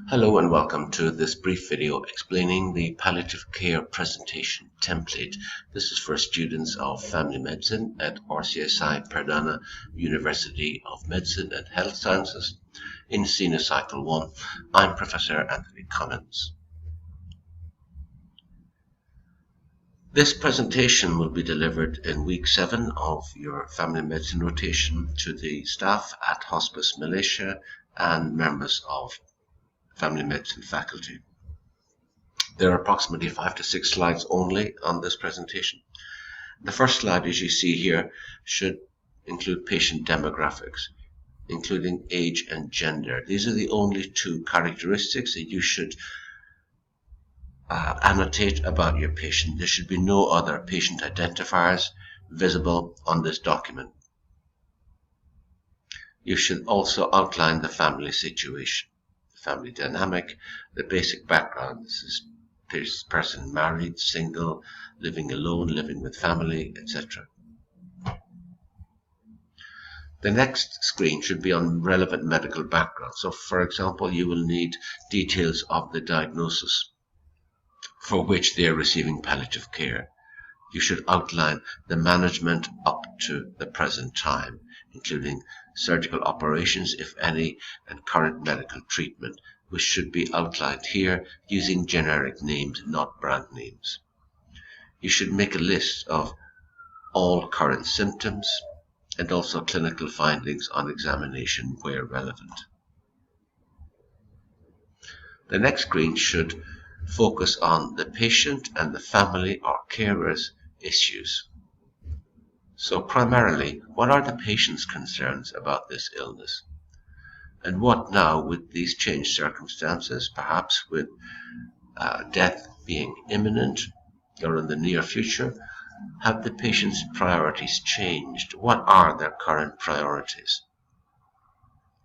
Hello and welcome to this brief video explaining the palliative care presentation template. This is for students of family medicine at RCSI Perdana, University of Medicine and Health Sciences in Senior Cycle 1. I'm Professor Anthony Collins. This presentation will be delivered in week 7 of your family medicine rotation to the staff at Hospice Malaysia and members of family medicine faculty. There are approximately 5 to 6 slides only on this presentation. The first slide, as you see here, should include patient demographics, including age and gender. These are the only two characteristics that you should annotate about your patient. There should be no other patient identifiers visible on this document. You should also outline the family situation, family dynamic, the basic background. This is this person married, single, living alone, living with family, etc. The next screen should be on relevant medical background. So, for example, you will need details of the diagnosis for which they are receiving palliative care. You should outline the management up to the present time, including surgical operations, if any, and current medical treatment, which should be outlined here using generic names, not brand names. You should make a list of all current symptoms and also clinical findings on examination where relevant. The next screen should focus on the patient and the family or carers' issues. So primarily, what are the patient's concerns about this illness? And what now with these changed circumstances, perhaps with death being imminent or in the near future, have the patient's priorities changed? What are their current priorities?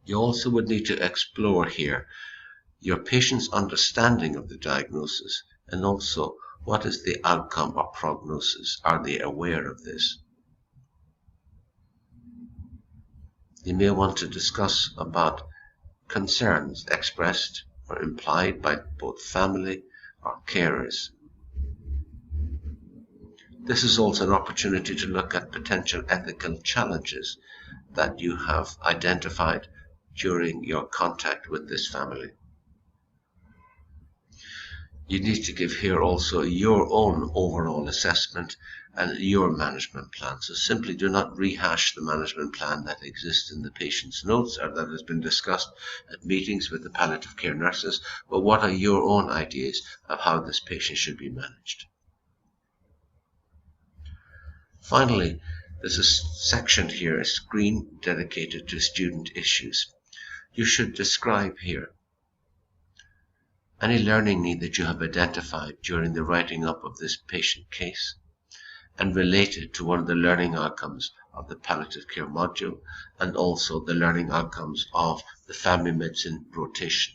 You also would need to explore here your patient's understanding of the diagnosis and also what is the outcome or prognosis. Are they aware of this? You may want to discuss about concerns expressed or implied by both family or carers. This is also an opportunity to look at potential ethical challenges that you have identified during your contact with this family. You need to give here also your own overall assessment and your management plan. So simply do not rehash the management plan that exists in the patient's notes or that has been discussed at meetings with the palliative care nurses, but what are your own ideas of how this patient should be managed? Finally, there's a section here, a screen dedicated to student issues. You should describe here any learning need that you have identified during the writing up of this patient case and related to one of the learning outcomes of the palliative care module and also the learning outcomes of the family medicine rotation.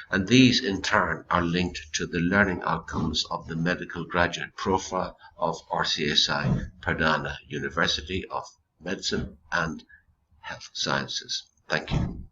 And these in turn are linked to the learning outcomes of the medical graduate profile of RCSI Perdana, University of Medicine and Health Sciences. Thank you.